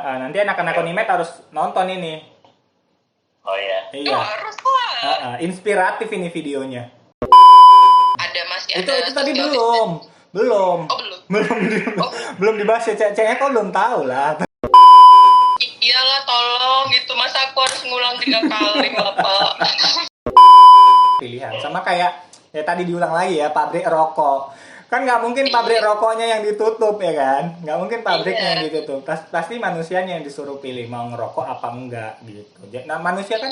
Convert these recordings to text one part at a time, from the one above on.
Nanti anak-anak Unimed harus nonton ini. Oh iya. Iya. Harus lah. Inspiratif ini videonya. Masih Itu ada tadi social belum. Belum. Oh, belum. Belum dibahas ya, Cek kok belum tahu lah. Iyalah, tolong gitu. Masa aku harus ngulang 3 kali, Bapak? Pilihan sama kayak ya tadi diulang lagi ya, pabrik rokok. Kan nggak mungkin pabrik rokoknya yang ditutup ya kan, nggak mungkin pabriknya yang ditutup. Pasti manusianya yang disuruh pilih mau ngerokok apa enggak gitu. Nah manusia kan,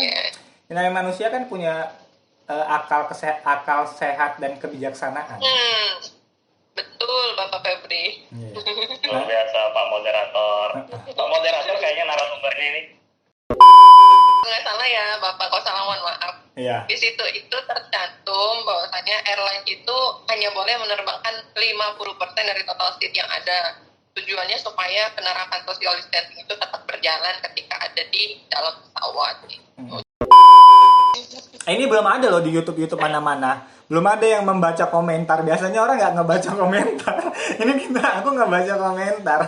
namanya manusia kan punya akal sehat dan kebijaksanaan. Betul, Bapak Febri. Luar biasa Pak Moderator. Pak Moderator kayaknya narasumbernya ini. Nggak salah ya, Bapak, kalau salah mohon maaf. Iya. Di situ itu tercantum bahwasanya airline itu hanya boleh menerbangkan 50% dari total seat yang ada. Tujuannya supaya penerapan social distancing itu tetap berjalan ketika ada di dalam pesawat. Ini belum ada loh di YouTube mana-mana. Belum ada yang membaca komentar. Biasanya orang nggak ngebaca komentar. Ini aku nggak baca komentar.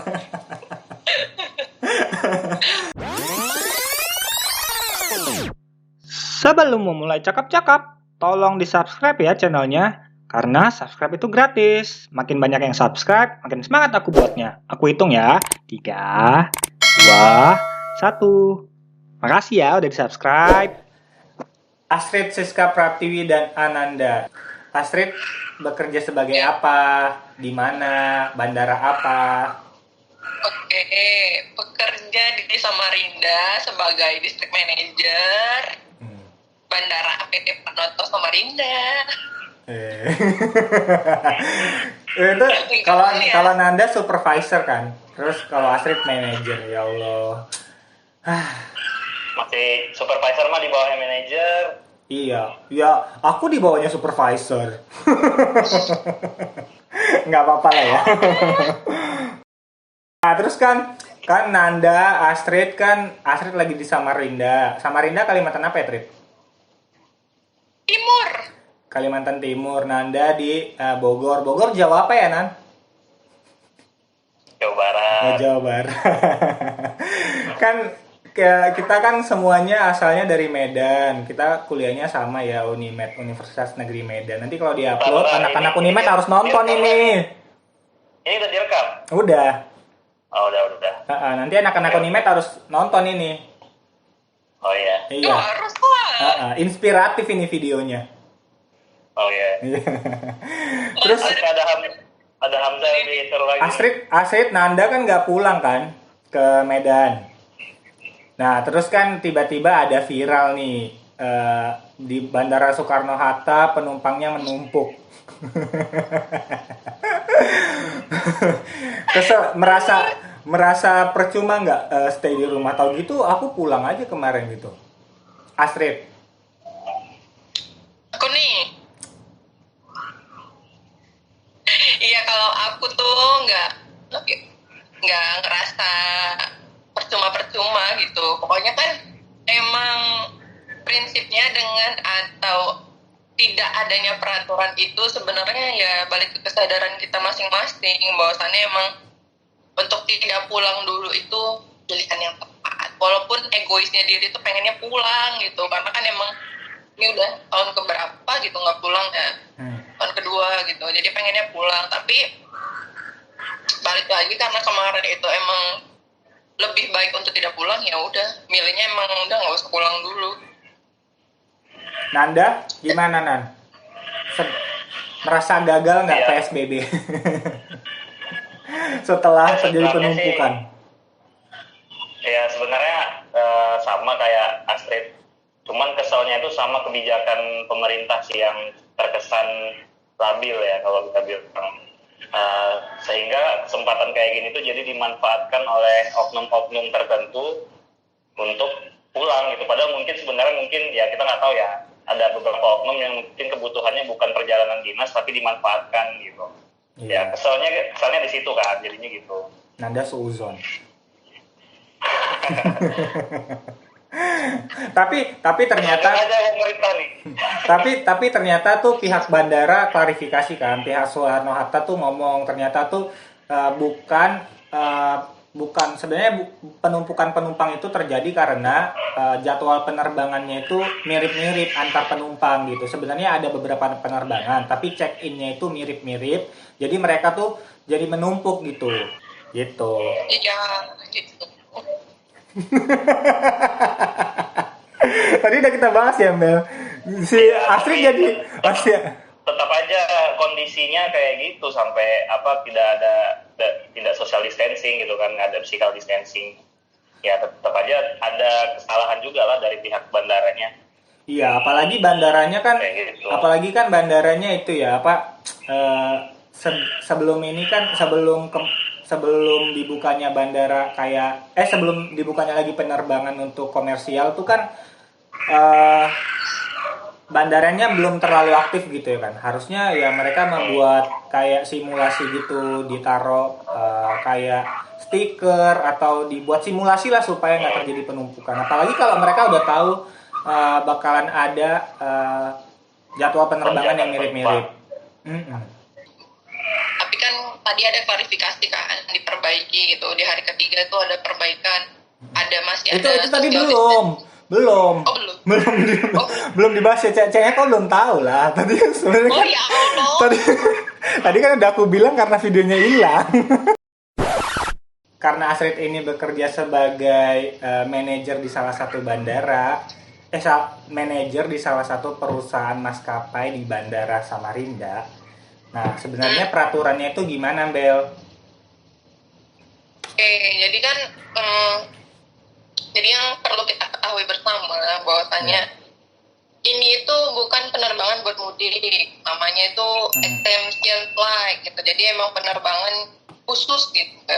Sebelum memulai cakap-cakap, tolong di-subscribe ya channelnya. Karena subscribe itu gratis. Makin banyak yang subscribe, makin semangat aku buatnya. Aku hitung ya. 3, 2, 1. Makasih ya udah di-subscribe. Astrid, Siska Pratiwi, dan Ananda. Astrid bekerja sebagai apa? Di mana? Bandara apa? Oke, bekerja di Samarinda sebagai district manager Bandara APT Pranoto Samarinda. Itu kalau Nanda supervisor kan, terus kalau Astrid manager. Ya Allah. Masih supervisor mah di bawahnya manajer. Iya, ya aku di bawahnya supervisor. Nggak apa-apa lah ya. Nah, terus kan Nanda, Astrid lagi di Samarinda. Samarinda Kalimantan apa ya, Trit? Timur. Kalimantan Timur. Nanda di Bogor. Bogor Jawa apa ya, Nan? Jawa Barat. Jawa Barat. Kan kita kan semuanya asalnya dari Medan. Kita kuliahnya sama ya, Unimed, Universitas Negeri Medan. Nanti kalau diupload, anak-anak Unimed harus nonton ini. Ini udah direkam? Udah. Oh, udah. Nanti anak-anak Unimed harus nonton ini. Oh iya. Iya. Harus lah. Inspiratif ini videonya. Oh iya. Terus ada Hamzah di seru lagi. Astrid Nanda kan nggak pulang kan ke Medan. Nah, terus kan tiba-tiba ada viral nih di Bandara Soekarno-Hatta penumpangnya menumpuk. Kesel, merasa percuma nggak stay di rumah, tahu gitu aku pulang aja kemarin gitu. Astrid. Aku nih. Iya, kalau aku tuh nggak ngerasa percuma gitu. Pokoknya kan emang prinsipnya dengan atau tidak adanya peraturan itu sebenarnya ya balik ke kesadaran kita masing-masing bahwasannya emang untuk tidak pulang dulu itu pilihan yang tepat. Walaupun egoisnya diri tuh pengennya pulang gitu, karena kan emang ini udah tahun keberapa gitu nggak pulang ya, tahun kedua gitu, jadi pengennya pulang. Tapi balik lagi karena kemarin itu emang lebih baik untuk tidak pulang, ya udah milihnya emang udah nggak usah pulang dulu. Nanda gimana, Nan? Merasa gagal nggak PSBB? Setelah terjadi penumpukan. Ya sebenarnya sama kayak Astrid, cuman keselnya itu sama kebijakan pemerintah sih yang terkesan labil ya kalau kita bilang. Sehingga kesempatan kayak gini tuh jadi dimanfaatkan oleh oknum-oknum tertentu untuk pulang gitu. Padahal mungkin ya kita nggak tahu ya, ada beberapa oknum yang mungkin kebutuhannya bukan perjalanan dinas tapi dimanfaatkan gitu. Ya kesalnya di situ kan jadinya gitu. Nanda suuzon. tapi ternyata tapi ternyata tuh pihak bandara klarifikasi kan, pihak Soekarno Hatta tuh ngomong ternyata tuh bukan bukan sebenarnya penumpukan penumpang itu terjadi karena jadwal penerbangannya itu mirip-mirip antar penumpang gitu. Sebenarnya ada beberapa penerbangan, tapi check-innya itu mirip-mirip. Jadi mereka tuh jadi menumpuk gitu. Gitu. Iya, gitu. Tadi udah kita bahas ya, Mel. Si Astrid jadi tetap aja kondisinya kayak gitu sampai tidak social distancing gitu kan, nggak ada physical distancing. Ya tetap aja ada kesalahan juga lah dari pihak bandaranya. Iya, apalagi bandaranya kan, Gitu. apalagi kan bandaranya itu ya apa sebelum ini kan sebelum dibukanya bandara kayak sebelum dibukanya lagi penerbangan untuk komersial tuh kan bandaranya belum terlalu aktif gitu ya kan. Harusnya ya mereka membuat kayak simulasi gitu, ditaruh kayak stiker atau dibuat simulasi lah supaya nggak terjadi penumpukan. Apalagi kalau mereka udah tahu bakalan ada jadwal penerbangan yang mirip-mirip. Tapi kan tadi ada klarifikasi kan, diperbaiki gitu. Di hari ketiga itu ada perbaikan. Masih Itu ada tadi social belum. Oh, belum. Belum dibahas ya, Cek kok belum tahu lah. Tadi kan sebenarnya Oh ya Allah. tadi kan udah aku bilang karena videonya hilang. Karena Astrid ini bekerja sebagai manajer di salah satu bandara, manajer di salah satu perusahaan maskapai di Bandara Samarinda. Nah, sebenarnya peraturannya itu gimana, Bel? Oke, jadi kan jadi yang perlu kita ketahui bersama bahwasannya ini itu bukan penerbangan buat mudik, namanya itu exemption flight gitu. Jadi emang penerbangan khusus gitu.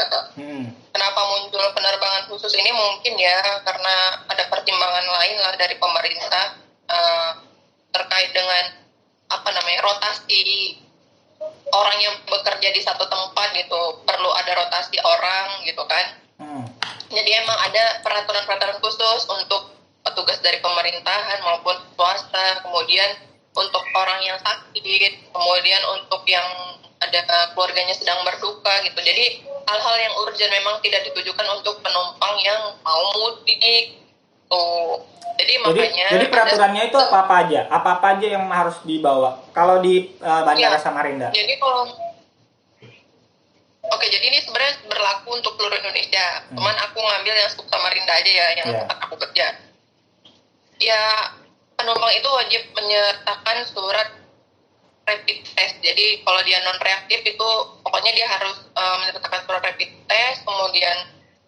Kenapa muncul penerbangan khusus ini mungkin ya karena ada pertimbangan lain lah dari pemerintah terkait dengan rotasi orang yang bekerja di satu tempat gitu, perlu ada rotasi orang gitu kan. Jadi emang ada peraturan-peraturan khusus untuk petugas dari pemerintahan maupun swasta, kemudian untuk orang yang sakit, kemudian untuk yang ada keluarganya sedang berduka gitu. Jadi hal-hal yang urgent memang tidak ditujukan untuk penumpang yang mau mudik. Jadi peraturannya itu apa-apa aja? Apa-apa aja yang harus dibawa kalau di Bandara Samarinda? Jadi jadi ini sebenarnya berlaku untuk seluruh Indonesia. Cuman aku ngambil yang Sub Samarinda aja ya, yang tempat aku kerja. Ya, penumpang itu wajib menyertakan surat rapid test. Jadi kalau dia non reaktif itu pokoknya dia harus menyertakan surat rapid test, kemudian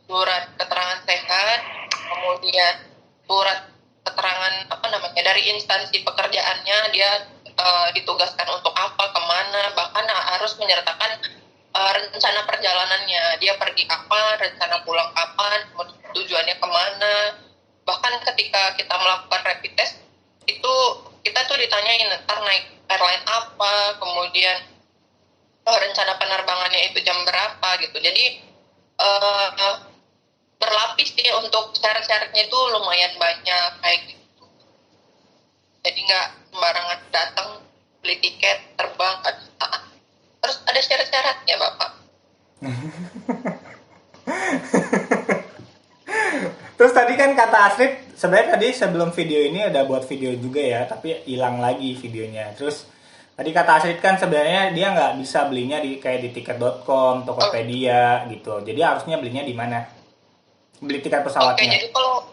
surat keterangan sehat, kemudian surat keterangan dari instansi pekerjaannya dia ditugaskan untuk apa, kemana, bahkan harus menyertakan rencana perjalanannya, dia pergi kapan, rencana pulang kapan, tujuannya kemana. Bahkan ketika kita melakukan rapid test itu kita tuh ditanyain ntar naik airline apa, kemudian rencana penerbangannya itu jam berapa gitu. Jadi berlapis sih untuk syarat-syaratnya itu lumayan banyak kayak gitu. Jadi nggak sembarangan datang beli tiket terbang kan. Terus ada syarat-syaratnya Bapak. Terus tadi kan kata Astrid, sebenarnya tadi sebelum video ini ada buat video juga ya, tapi hilang lagi videonya. Terus tadi kata Astrid kan sebenarnya dia nggak bisa belinya kayak di tiket.com, Tokopedia gitu. Jadi harusnya belinya di mana? Beli tiket pesawatnya. Oke, jadi kalau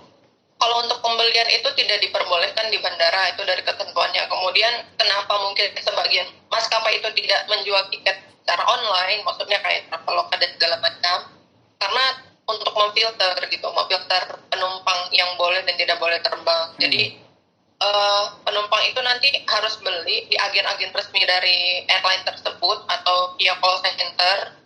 untuk pembelian itu tidak diperbolehkan di bandara, itu dari ketentuannya. Kemudian kenapa mungkin sebagian maskapai itu tidak menjual tiket secara online, maksudnya kayak Traveloka dan segala macam, karena untuk memfilter penumpang yang boleh dan tidak boleh terbang. Jadi penumpang itu nanti harus beli di agen-agen resmi dari airline tersebut atau via call center.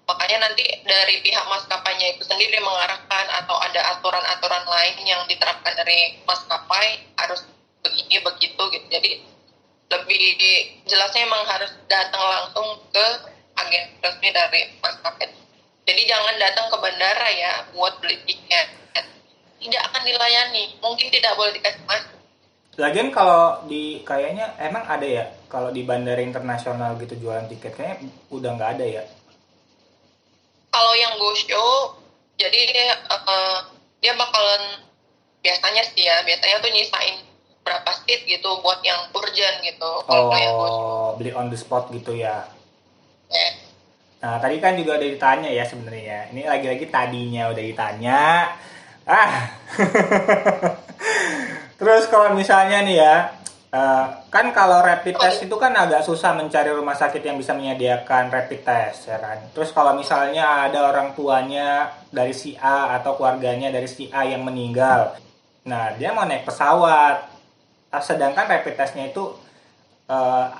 Makanya nanti dari pihak maskapainya itu sendiri mengarahkan atau ada aturan-aturan lain yang diterapkan dari maskapai harus begini begitu gitu. Jadi lebih jelasnya emang harus datang langsung ke agen resmi dari maskapai. Jadi jangan datang ke bandara ya buat beli tiket. Tidak akan dilayani, mungkin tidak boleh dikasih masuk. Lagian kalau kayaknya emang ada ya kalau di bandara internasional gitu jualan tiket, kayaknya udah nggak ada ya. Kalau yang go show Jadi dia bakalan biasanya tuh nyisain berapa seat gitu buat yang urgent gitu. Kalau yang Oh, beli on the spot gitu ya. ya. Nah, tadi kan juga udah ditanya ya sebenarnya. Ini lagi-lagi tadinya udah ditanya. Ah. Terus kalau misalnya nih ya, kan kalau rapid test itu kan agak susah mencari rumah sakit yang bisa menyediakan rapid test, ya kan? Terus kalau misalnya ada orang tuanya dari si A atau keluarganya dari si A yang meninggal, nah dia mau naik pesawat, sedangkan rapid testnya itu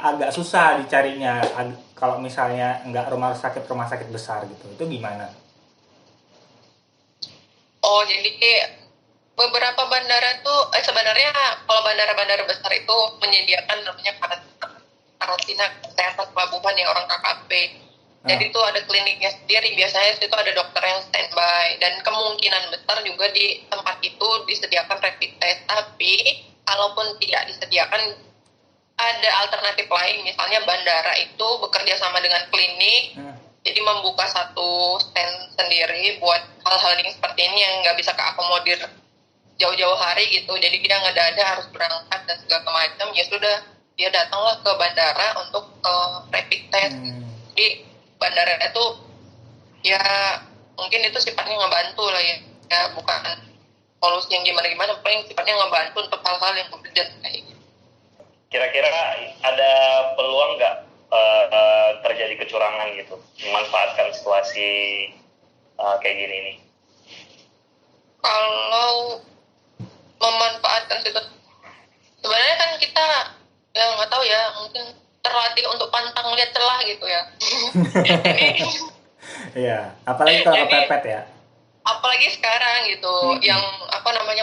agak susah dicarinya kalau misalnya nggak rumah sakit besar gitu, itu gimana? Oh, jadi beberapa bandara tuh sebenarnya kalau bandara-bandara besar itu menyediakan namanya karantina kesehatan pelabuhan yang orang KKP. Jadi itu ada kliniknya sendiri, biasanya itu ada dokter yang standby dan kemungkinan besar juga di tempat itu disediakan rapid test. Tapi kalaupun tidak disediakan ada alternatif lain, misalnya bandara itu bekerja sama dengan klinik. Jadi membuka satu stand sendiri buat hal-hal yang seperti ini yang nggak bisa keakomodir jauh-jauh hari gitu. Jadi dia ngedadak harus berangkat dan segala macam. Ya sudah, dia datanglah ke bandara untuk rapid test. Jadi bandara itu ya mungkin itu sifatnya ngebantu lah ya. Ya bukan solusi yang gimana-gimana, paling sifatnya ngebantu untuk hal-hal yang urgent kayak gitu. Kira-kira ada peluang nggak terjadi kecurangan gitu, memanfaatkan situasi kayak gini nih? Kalau memanfaatkan situ, sebenarnya kan kita ya nggak tahu ya, mungkin terlatih untuk pantang lihat celah gitu ya. Iya, apalagi kalau kepepet ya. Apalagi sekarang gitu, yang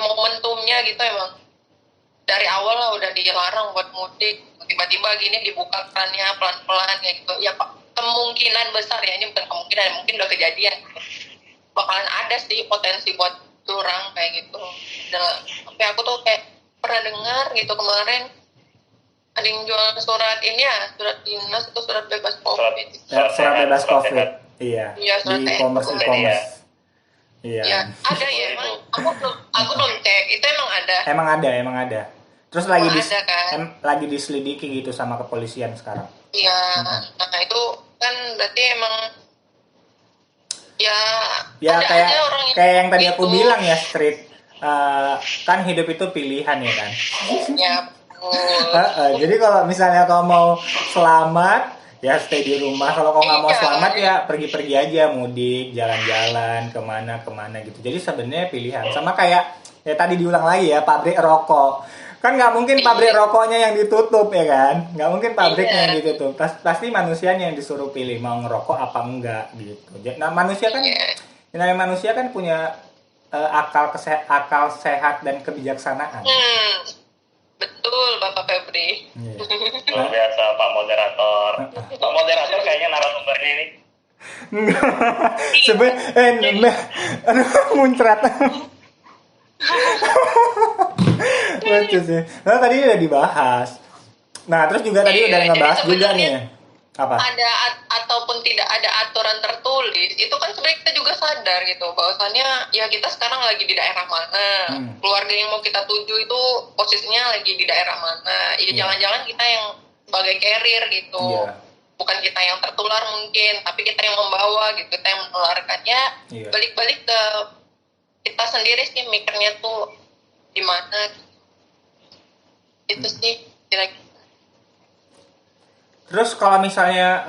momentumnya gitu emang dari awal lah udah dilarang buat mudik, tiba-tiba gini dibuka kerannya pelan-pelan kayak gitu. Ya Pak, kemungkinan besar ya, ini bukan kemungkinan, mungkin udah kejadian. Bakalan ada sih potensi buat curang kayak gitu. Dan tapi aku tuh kayak pernah dengar gitu kemarin ada yang jual surat ini ya, surat dinas atau surat bebas COVID. Surat bebas COVID. Iya. Iya, Di e-commerce. Iya. Ya, ada ya emang. Aku belum cek. Itu emang ada. Emang ada. Terus lagi ada, kan? lagi diselidiki gitu sama kepolisian sekarang. Iya. Nah, itu kan berarti emang ya ada kayak orang yang tadi gitu. aku bilang ya, Street. Kan hidup itu pilihan ya kan. Ya. Jadi kalau misalnya kau mau selamat ya stay di rumah, kalau kau nggak mau selamat ya pergi-pergi aja, mudik, jalan-jalan kemana gitu. Jadi sebenarnya pilihan, sama kayak ya tadi diulang lagi ya, pabrik rokok kan nggak mungkin pabrik rokoknya yang ditutup ya kan, nggak mungkin pabriknya yang ditutup, pasti manusianya yang disuruh pilih mau ngerokok apa enggak gitu. Nah manusia kan punya akal sehat dan kebijaksanaan. Betul, Bapak Febri. Luar biasa Pak Moderator. Pak Moderator kayaknya narasumbernya ini. Muncrat. Lucu sih. Nah tadi udah dibahas. Nah terus juga tadi udah ngebahas juga nih. Apa? Ada ataupun tidak ada aturan tertulis, itu kan sebenarnya kita juga sadar gitu bahwasannya ya kita sekarang lagi di daerah mana, keluarga yang mau kita tuju itu posisinya lagi di daerah mana. Ya jangan-jangan kita yang sebagai carrier gitu, bukan kita yang tertular mungkin, tapi kita yang membawa gitu, kita yang menularkannya. Balik-balik ke kita sendiri sih mikirnya tuh di mana. Itu sih kira-kira. Terus kalau misalnya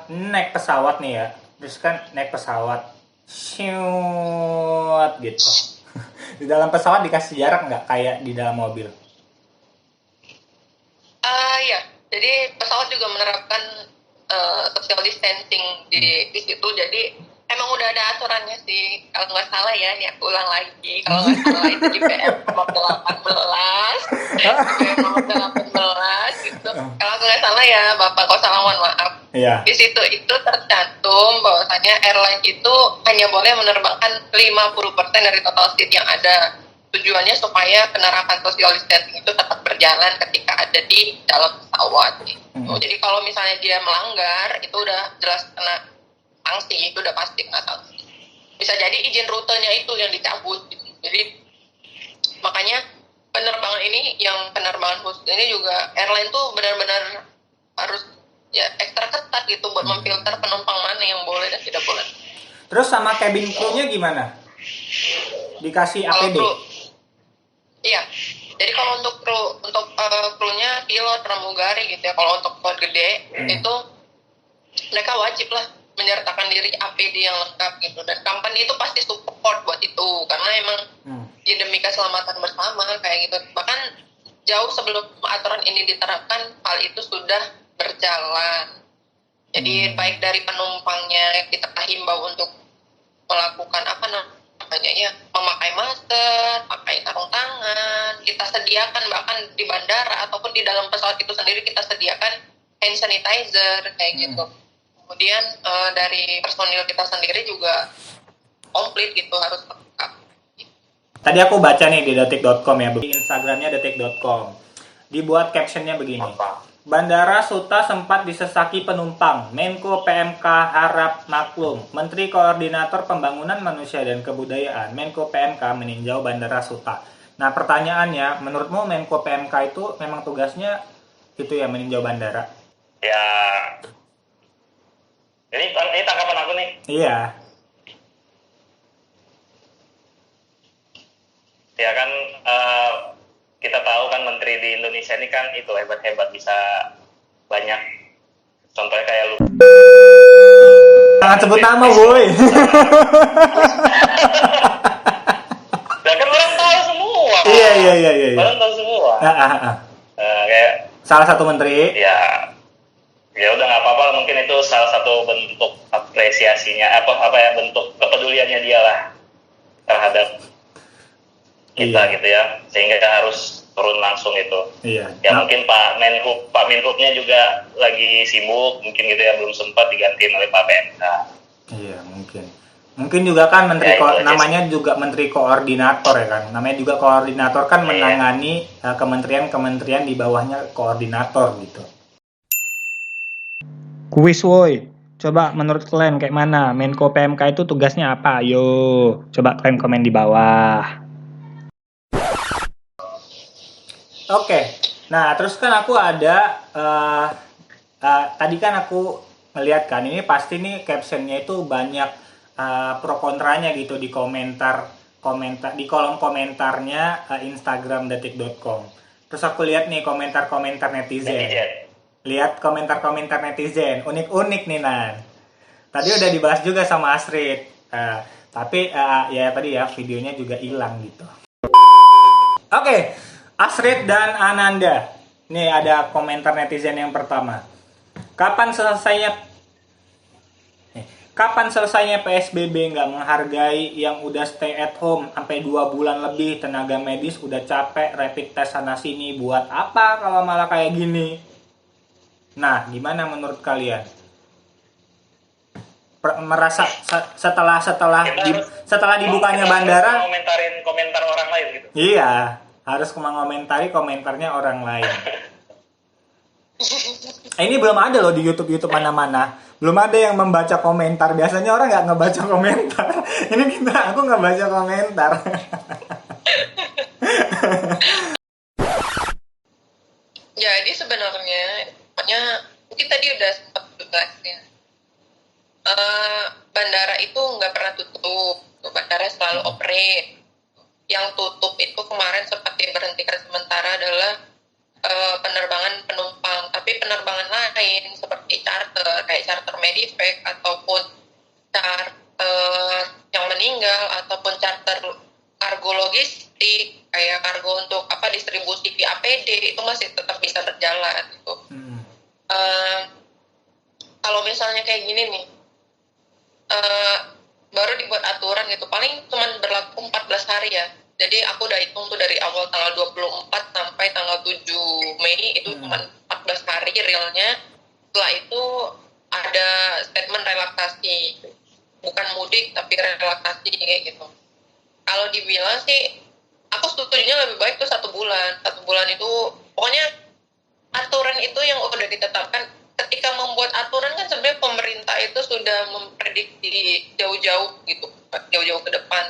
naik pesawat nih ya, terus kan naik pesawat, shoot gitu. Di dalam pesawat dikasih jarak nggak kayak di dalam mobil? Ya, jadi pesawat juga menerapkan social distancing di situ. Jadi emang udah ada aturannya sih. Kalau nggak salah ya, nih aku ulang lagi. Kalau nggak salah itu di PM nomor 18, PM nomor 18 gitu. Kalau nggak salah ya, Bapak, kalau salah mohon maaf. Iya. Di situ itu tercantum bahwasanya airline itu hanya boleh menerbangkan 50% dari total seat yang ada. Tujuannya supaya penerapan social distancing itu tetap berjalan ketika ada di dalam pesawat. Jadi kalau misalnya dia melanggar, itu udah jelas kena sanksi, itu udah pasti kena sanksi. bisa jadi izin rutenya itu yang dicabut gitu. Jadi makanya penerbangan khusus ini juga airline tuh benar-benar harus ya ekstra ketat gitu buat memfilter penumpang mana yang boleh dan tidak boleh. Terus sama cabin crew-nya gimana? Dikasih Kalau APD? kru, iya. Jadi kalau untuk krunya pilot pramugari gitu ya. Kalau untuk pesawat gede itu mereka wajib lah menyertakan diri APD yang lengkap gitu. Dan company itu pasti support buat itu karena emang ya demi keselamatan bersama kayak gitu. Bahkan jauh sebelum aturan ini diterapkan, hal itu sudah berjalan. Jadi baik dari penumpangnya kita himbau untuk melakukan memakai masker, pakai sarung tangan, kita sediakan bahkan di bandara ataupun di dalam pesawat itu sendiri kita sediakan hand sanitizer kayak gitu. Kemudian dari personil kita sendiri juga komplit gitu, harus lengkap. Tadi aku baca nih di detik.com ya, di Instagramnya detik.com. Dibuat captionnya begini. Bandara Suta sempat disesaki penumpang. Menko PMK harap maklum. Menteri Koordinator Pembangunan Manusia dan Kebudayaan Menko PMK meninjau Bandara Suta. Nah pertanyaannya, menurutmu Menko PMK itu memang tugasnya itu ya meninjau bandara? Ya, ini tanggapan aku nih. Iya. Ya kan kita tahu kan menteri di Indonesia ini kan itu hebat-hebat, bisa banyak. Contohnya kayak lu. Jangan sebut nama, boy. Ya kan orang tahu semua. Iya. Orang tahu semua. Kayak Salah satu menteri. Ya udah nggak apa-apa, mungkin itu salah satu bentuk apresiasinya, bentuk kepeduliannya dia lah terhadap kita gitu ya, sehingga harus turun langsung itu. Iya. Ya mungkin Pak Menhubnya juga lagi sibuk mungkin gitu ya, belum sempat digantiin oleh Pak PMK. Iya mungkin juga kan menteri Ya, namanya juga menteri koordinator ya kan, namanya juga koordinator kan menangani kementerian-kementerian di bawahnya koordinator gitu. Kuis woi, coba menurut kalian kayak mana? Menko PMK itu tugasnya apa? Ayo, coba kalian komen di bawah. Oke, nah terus kan aku ada tadi kan aku ngeliat kan ini pasti nih captionnya itu banyak pro kontranya gitu di komentar di kolom komentarnya Instagram detik.com. Terus aku lihat nih komentar netizen. Lihat komentar netizen, unik-unik nih Nan. Tadi udah dibahas juga sama Astrid, tapi ya tadi ya videonya juga hilang gitu. Oke, Astrid dan Ananda. Nih ada komentar netizen yang pertama. Kapan selesainya PSBB nggak menghargai yang udah stay at home sampai 2 bulan lebih, tenaga medis udah capek rapid test sana sini, buat apa kalau malah kayak gini? Nah, gimana menurut kalian? Merasa setelah dibukanya bandara, komentarin komentar orang lain gitu. iya, harus mengomentari komentarnya orang lain. Ini belum ada loh di YouTube mana-mana. Belum ada yang membaca komentar. Biasanya orang nggak ngebaca komentar. Ini aku nggak baca komentar. Jadi sebenarnya mungkin tadi udah sempat bahas ya. Bandara itu nggak pernah tutup. Bandara selalu operate. Yang tutup itu kemarin sempat diberhentikan sementara adalah penerbangan penumpang, tapi penerbangan lain seperti charter, kayak charter medevac ataupun charter yang meninggal ataupun charter kargo logistik kayak kargo untuk distribusi APD itu masih tetap bisa berjalan gitu. Kalau misalnya kayak gini nih, baru dibuat aturan gitu, paling cuma berlaku 14 hari ya. Jadi aku udah hitung tuh dari awal tanggal 24 sampai tanggal 7 Mei itu cuma 14 hari realnya. Setelah itu ada statement relaksasi, bukan mudik tapi relaksasi kayak gitu. Kalau dibilang sih, aku setujunya lebih baik tuh 1 bulan. 1 bulan itu pokoknya aturan itu yang udah ditetapkan. Ketika membuat aturan kan sebenarnya pemerintah itu sudah memprediksi jauh-jauh gitu. jauh-jauh ke depan.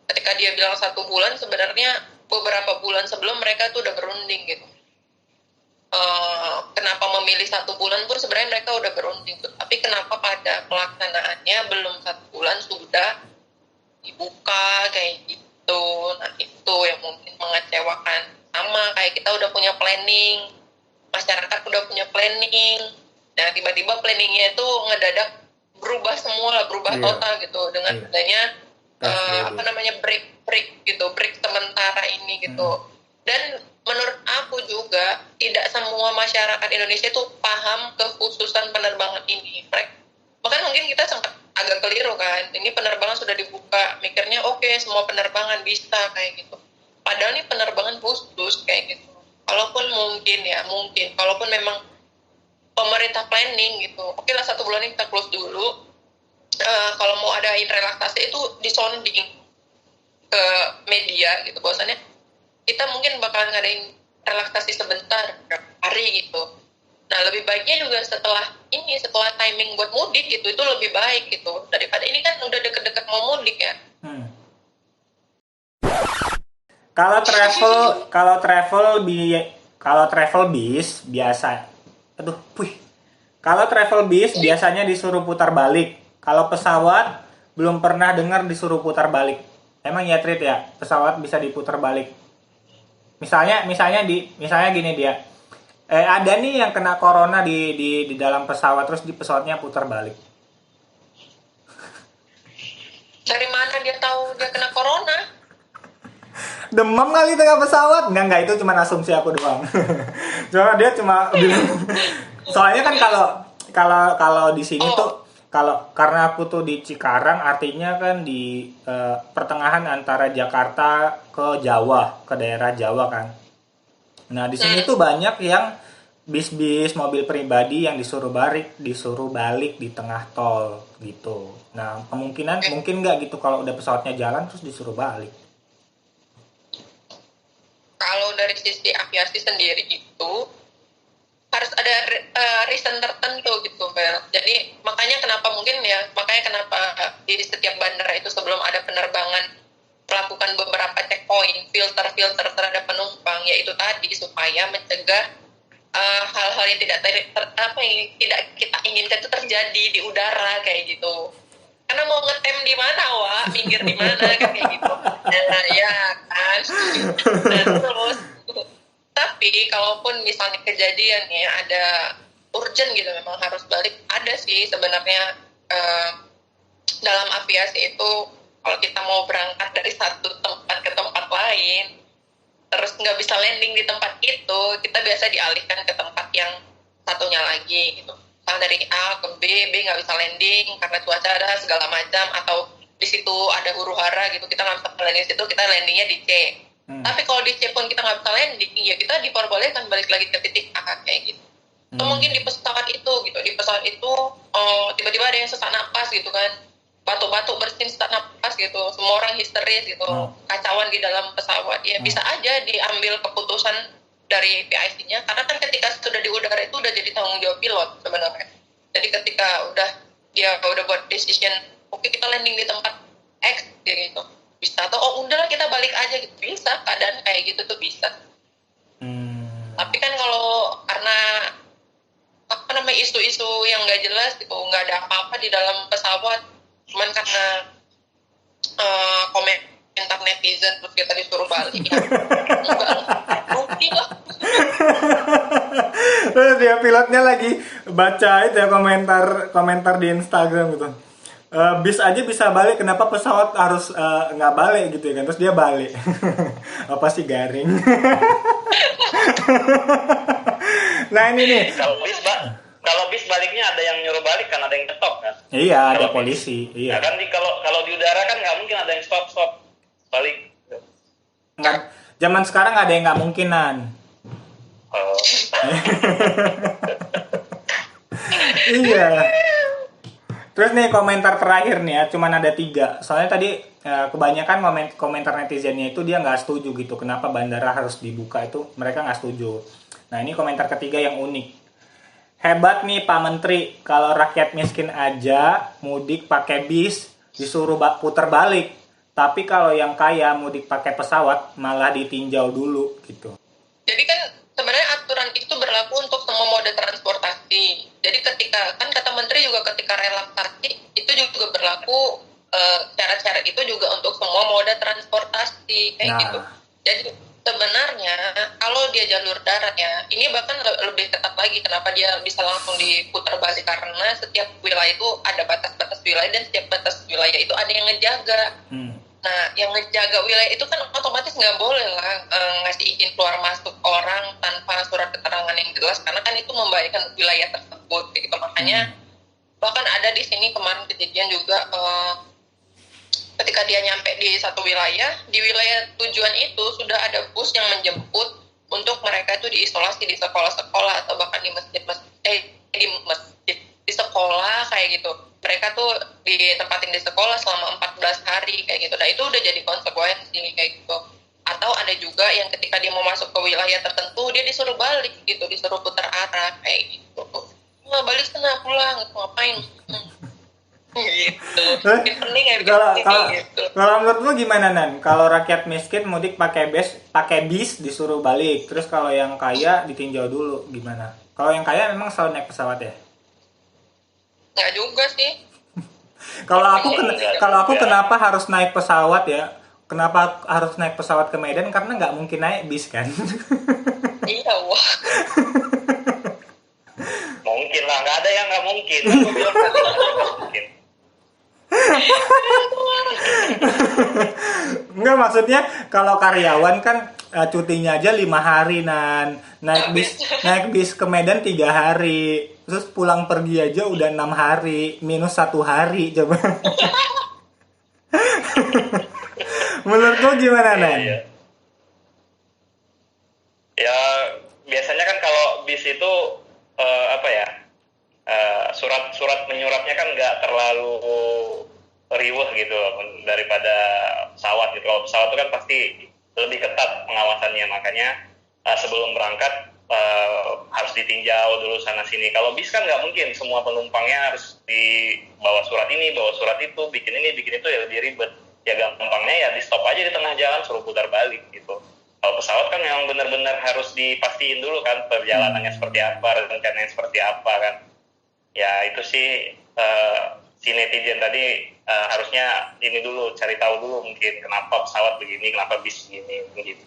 Ketika dia bilang 1 bulan, sebenarnya beberapa bulan sebelum mereka tuh udah berunding gitu. Kenapa memilih 1 bulan pun sebenarnya mereka udah berunding, tapi kenapa pada pelaksanaannya belum 1 bulan sudah dibuka kayak gitu. Nah itu yang mungkin mengecewakan. Sama kayak kita udah punya planning, masyarakat udah punya planning, nah tiba-tiba planningnya itu ngedadak berubah semua, berubah total gitu dengan adanya break sementara ini gitu. Dan menurut aku juga tidak semua masyarakat Indonesia itu paham kekhususan penerbangan ini. Bahkan mungkin kita sempat agak keliru kan, ini penerbangan sudah dibuka, mikirnya oke, semua penerbangan bisa kayak gitu. Padahal ini penerbangan khusus kayak gitu. Kalaupun mungkin, kalaupun memang pemerintah planning gitu, oke lah 1 bulan ini kita close dulu. Kalau mau adain relaksasi itu disonding ke media gitu, bahwasannya kita mungkin bakalan ngadain relaksasi sebentar, hari gitu. Nah lebih baiknya juga setelah timing buat mudik gitu, itu lebih baik gitu, daripada ini kan udah deket-deket mau mudik ya. Kalau travel bis biasa, kalau travel bis biasanya disuruh putar balik. Kalau pesawat belum pernah dengar disuruh putar balik. Emang ya Trit ya, pesawat bisa diputar balik. Misalnya gini dia. Ada nih yang kena corona di dalam pesawat, terus di pesawatnya putar balik. Dari mana dia tahu dia kena corona? Demam kali tengah pesawat? Enggak, itu cuma asumsi aku doang. Dia cuma bilang. Soalnya kan kalau di sini tuh, karena aku tuh di Cikarang, artinya kan di pertengahan antara Jakarta ke Jawa, ke daerah Jawa kan. Nah di sini tuh banyak yang bis-bis mobil pribadi yang disuruh balik di tengah tol gitu. Nah mungkin nggak gitu kalau udah pesawatnya jalan terus disuruh balik. Kalau dari sisi aviasi sendiri itu harus ada reason tertentu gitu, Bel. Jadi makanya kenapa di setiap bandara itu sebelum ada penerbangan melakukan beberapa checkpoint, filter terhadap penumpang, yaitu tadi supaya mencegah hal-hal yang tidak kita inginkan itu terjadi di udara kayak gitu. Karena mau ngetem di mana, minggir di mana kan kayak gitu. Nah, ya kan. Nah, terus tapi kalaupun misalnya kejadiannya ada urgent gitu, memang harus balik, ada sih sebenarnya dalam aviasi itu kalau kita mau berangkat dari satu tempat ke tempat lain terus nggak bisa landing di tempat itu, kita biasa dialihkan ke tempat yang satunya lagi gitu. Misalnya dari A ke B nggak bisa landing karena cuaca ada segala macam, atau di situ ada huru hara gitu, kita nggak bisa landing di situ, kita landingnya di C. Tapi kalau di C pun kita nggak bisa landing, ya kita diperbolehkan balik lagi ke titik A kayak gitu. Atau mungkin di pesawat itu tiba-tiba ada yang sesak napas gitu kan, batuk-batuk bersin sesak napas gitu, semua orang histeris gitu, kacauan di dalam pesawat, ya bisa aja diambil keputusan dari PIC-nya, karena kan ketika sudah di udara itu udah jadi tanggung jawab pilot sebenarnya. Jadi ketika dia udah buat decision, oke kita landing di tempat X gitu, bisa, atau udahlah kita balik aja gitu, bisa, keadaan kayak gitu tuh bisa. Tapi kan kalau karena isu-isu yang nggak jelas gitu, nggak ada apa-apa di dalam pesawat, cuman karena komentar netizen terus kita disuruh balik, ya enggak rugi lah. Terus dia pilotnya lagi baca itu ya, komentar di Instagram gitu. Bis aja bisa balik, kenapa pesawat harus nggak balik gitu ya kan? Terus dia balik. Apa sih, garing? Nah ini nih. Kalau bis baliknya ada yang nyuruh balik kan, ada yang stop kan? Iya, ada polisi. Iya. Nah, kan kalau di udara kan nggak mungkin ada yang stop balik. Nggak, zaman sekarang ada yang nggak mungkinan. Oh. Iya. Terus nih komentar terakhir nih ya, cuman ada 3. Soalnya tadi kebanyakan komentar netizennya itu dia nggak setuju gitu. Kenapa bandara harus dibuka, itu mereka nggak setuju. Nah ini komentar ketiga yang unik. Hebat nih Pak Menteri, kalau rakyat miskin aja mudik pakai bis, disuruh putar balik. Tapi kalau yang kaya mudik pakai pesawat malah ditinjau dulu gitu. Jadi kan sebenarnya aturan itu berlaku untuk semua moda transportasi. Jadi ketika kan kata menteri juga ketika relaksasi itu juga berlaku syarat-syarat itu juga untuk semua moda transportasi kayak gitu. Jadi sebenarnya kalau dia jalur darat ya, ini bahkan lebih ketat lagi. Kenapa dia bisa langsung diputar balik? Karena setiap wilayah itu ada batas-batas wilayah dan setiap batas wilayah itu ada yang ngejaga. Nah, yang ngejaga wilayah itu kan otomatis nggak boleh lah ngasih izin keluar masuk orang tanpa surat keterangan yang jelas, karena kan itu membahayakan wilayah tersebut. Gitu. Makanya bahkan ada di sini kemarin kejadian juga. Ketika dia nyampe di satu wilayah, di wilayah tujuan itu sudah ada bus yang menjemput untuk mereka itu diisolasi di sekolah-sekolah atau bahkan di di sekolah kayak gitu. Mereka tuh ditempatin di sekolah selama 14 hari kayak gitu. Nah itu udah jadi konsekuensi kayak gitu. Atau ada juga yang ketika dia mau masuk ke wilayah tertentu, dia disuruh balik gitu, disuruh putar arah kayak gitu. Nggak balik sana pulang, ngapain? Gitu. Penting ya gitu. Kalau menurut lu gimana Nan? Kalau rakyat miskin mudik pakai bis disuruh balik, terus kalau yang kaya ditinjau dulu gimana? Kalau yang kaya memang selalu naik pesawat ya? Nggak juga sih. Kalau aku kenapa harus naik pesawat ya? Kenapa harus naik pesawat ke Medan? Karena nggak mungkin naik bis kan? Iya wah. Mungkin lah, nggak ada yang nggak mungkin. Aku bilang nggak mungkin. Enggak, maksudnya kalau karyawan kan cutinya aja 5 hari Nan. Naik bis ke Medan 3 hari. Terus pulang pergi aja udah 6 hari, minus 1 hari coba. Menurut lo gimana Nan? Iya. Ya biasanya kan kalau bis itu surat menyuratnya kan nggak terlalu riweh gitu daripada pesawat gitu. Kalau pesawat itu kan pasti lebih ketat pengawasannya, makanya sebelum berangkat harus ditinjau dulu sana sini. Kalau bis kan nggak mungkin semua penumpangnya harus dibawa surat ini, bawa surat itu, bikin ini, bikin itu, ya lebih ribet. Ya gampangnya ya di stop aja di tengah jalan suruh putar balik gitu. Kalau pesawat kan memang benar-benar harus dipastiin dulu kan perjalanannya seperti apa, rencananya seperti apa kan. Ya itu sih si netizen tadi harusnya ini dulu, cari tahu dulu mungkin kenapa pesawat begini, kenapa bis begini gitu.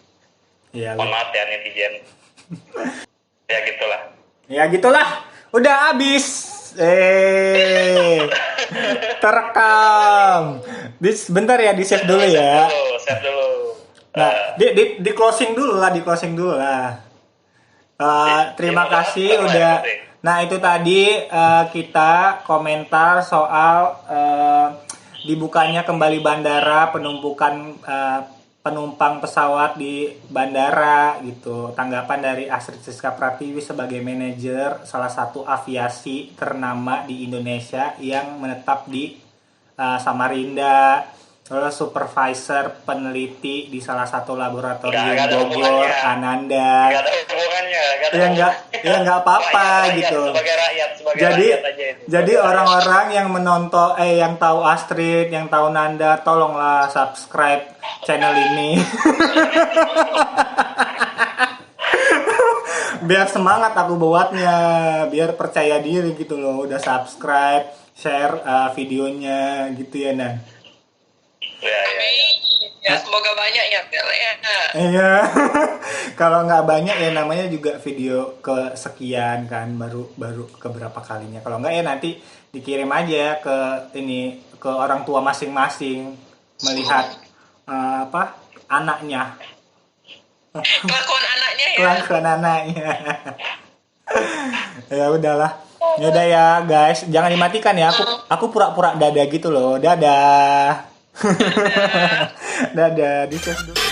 Ya, mohon maaf ya netizen. Ya gitulah. Udah habis. Terekam. Bentar ya, di save dulu ya. Save dulu. Nah, di closing dulu lah. Terima kasih udah. Nah, itu tadi kita komentar soal dibukanya kembali bandara, penumpukan penumpang pesawat di bandara gitu. Tanggapan dari Astrid Siska Pratiwi sebagai manajer salah satu aviasi ternama di Indonesia yang menetap di Samarinda, terus supervisor peneliti di salah satu laboratorium Bogor, Ananda. Gak ada hubungannya. Ya nggak apa-apa gitu. Sebagai rakyat aja itu. Jadi orang-orang yang menonton, yang tahu Astrid, yang tahu Nanda, tolonglah subscribe channel ini. Biar semangat aku buatnya, biar percaya diri gitu loh. Udah subscribe, share videonya gitu ya Nan. Ya semoga banyak ya Bel ya. Iya. Kalau nggak banyak ya namanya juga video kesekian kan, baru keberapa kalinya. Kalau nggak ya nanti dikirim aja ke orang tua masing-masing melihat anaknya. Kelakuan anaknya ya. Kelakuan anaknya. Ya udahlah. Yaudah ya guys, jangan dimatikan ya. Aku pura-pura dada gitu loh. Dadah. Dadah, di save dulu.